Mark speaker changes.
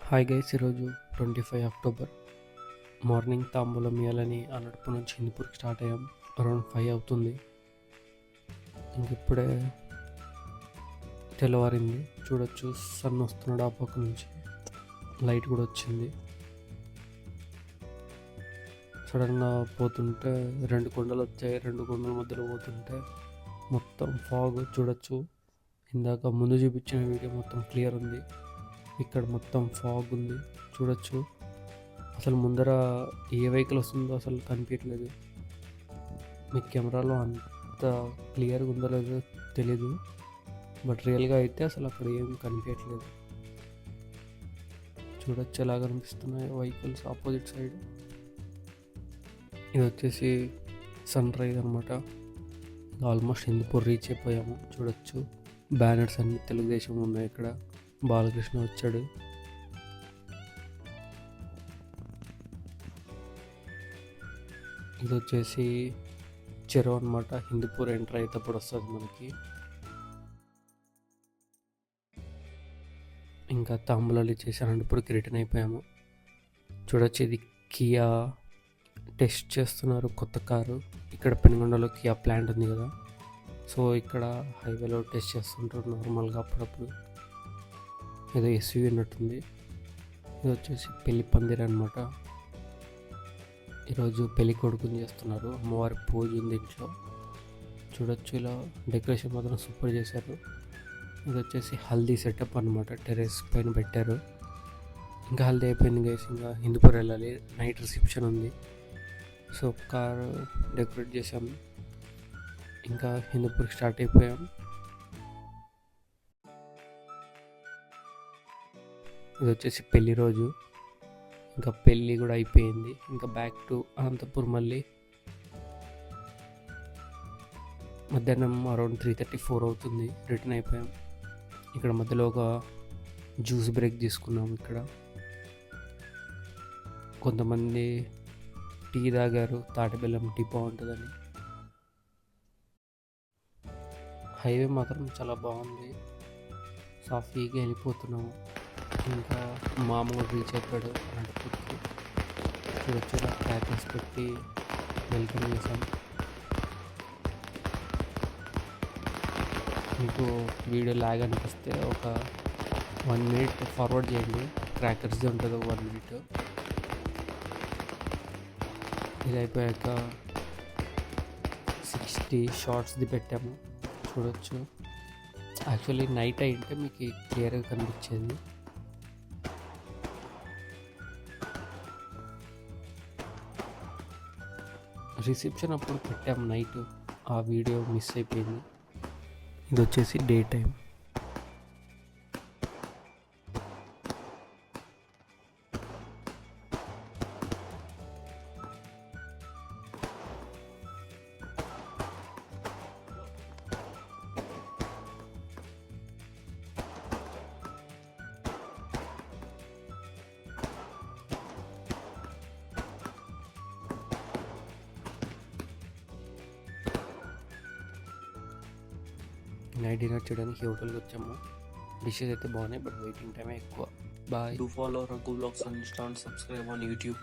Speaker 1: Hi guys, ఈరోజు 25 October morning తాంబూలం ఇవ్వాలని అన్నడపు నుంచి హిందూపూర్కి స్టార్ట్ అయ్యాం. అరౌండ్ 5 అవుతుంది. ఇంకిప్పుడే తెల్లవారింది. చూడొచ్చు, సన్ వస్తున్నాడు ఆ పక్క నుంచి, లైట్ కూడా వచ్చింది. సడన్గా పోతుంటే 2 కొండలు వచ్చాయి. 2 కొండల మధ్యలో పోతుంటే మొత్తం ఫాగ్ చూడొచ్చు. ఇందాక ముందు చూపించిన వీడియో మొత్తం క్లియర్ ఉంది. ఇక్కడ మొత్తం ఫాగ్ ఉంది చూడొచ్చు. అసలు ముందర ఏ వెహికల్ వస్తుందో అసలు కనిపించట్లేదు. మీ కెమెరాలో అంత క్లియర్గా ఉందో లేదో తెలీదు, బట్ రియల్గా అయితే అసలు అక్కడ ఏం కనిపించట్లేదు. చూడొచ్చు ఎలా కనిపిస్తున్నాయి వెహికల్స్ ఆపోజిట్ సైడ్. ఇది వచ్చేసి సన్ రైజ్ అనమాట. ఆల్మోస్ట్ హిందూపూర్ రీచ్ అయిపోయాము. చూడొచ్చు, బ్యానర్స్ అన్ని తెలుగుదేశం ఉన్నాయి. ఇక్కడ బాలకృష్ణ వచ్చాడు. ఇది వచ్చేసి చెరువు అనమాట. హిందూపూర్ ఎంటర్ అయ్యేటప్పుడు వస్తుంది మనకి. ఇంకా తాంబూలాలు ఇచ్చేసి అనంతపూర్కి రిటర్న్ అయిపోయాము. చూడొచ్చు, ఇది కియా టెస్ట్ చేస్తున్నారు కొత్త కారు. ఇక్కడ పెనుగొండలో కియా ప్లాంట్ ఉంది కదా, సో ఇక్కడ హైవేలో టెస్ట్ చేస్తుంటారు నార్మల్గా అప్పుడప్పుడు. ఏదో ఎస్యూవీ ఉన్నట్టుంది. ఇది వచ్చేసి పెళ్లి పందిరి అనమాట. ఈరోజు పెళ్లి కొడుకుని చేస్తున్నారు. అమ్మవారి పూజ ఉంది ఇంట్లో. చూడొచ్చు, ఇలా డెకరేషన్ మాత్రం సూపర్ చేశారు. ఇది వచ్చేసి హల్దీ సెటప్ అనమాట. టెర్రస్ పైన పెట్టారు. ఇంకా హల్దీ అయిపోయింది గైస్. ఇంకా హిందూపూర్ వెళ్ళాలి. నైట్ రిసెప్షన్ ఉంది. సో కార్ డెకరేట్ చేసాం. ఇంకా హిందూపూర్కి స్టార్ట్ అయిపోయాం. ఇది వచ్చేసి పెళ్లి రోజు. ఇంకా పెళ్ళి కూడా అయిపోయింది. ఇంకా బ్యాక్ టు అనంతపూర్. మళ్ళీ మధ్యాహ్నం అరౌండ్ 3:34 అవుతుంది. రిటర్న్ అయిపోయాం. ఇక్కడ మధ్యలో ఒక జ్యూస్ బ్రేక్ తీసుకున్నాం. ఇక్కడ కొంతమంది టీ తాగారు. తాటి బెల్లం టీ బాగుంటుందని. హైవే మాత్రం చాలా బాగుంది. సాఫీగా వెళ్ళిపోతున్నాము. ఇంకా మామ కూడా రీచ్ అయిపోయాడు అనంతపూర్కి. చూడొచ్చు, క్రాకర్స్ పెట్టి వెల్కమ్ చేశాం. మీకు వీడియో లాగ్ అనిపిస్తే ఒక 1 మినిట్ ఫార్వర్డ్ చేయండి. క్రాకర్స్ది ఉంటుంది 1 మినిట్. ఇది అయిపోయాక 60 షార్ట్స్ది పెట్టాము. చూడొచ్చు, యాక్చువల్లీ నైట్ అయింటే మీకు క్లియర్గా కనిపించేది. రిసెప్షన్ అప్పుడు పెట్టాము నైట్, ఆ వీడియో మిస్ అయిపోయింది. ఇది వచ్చేసి డే టైం. నైట్ డిన్నర్ చేయడానికి హోటల్కి వచ్చాము. డిషెస్ అయితే బాగున్నాయి, బట్ వెయిటింగ్ టైమే ఎక్కువ. Bye.
Speaker 2: Do follow Raghu Vlogs on Insta and subscribe on YouTube.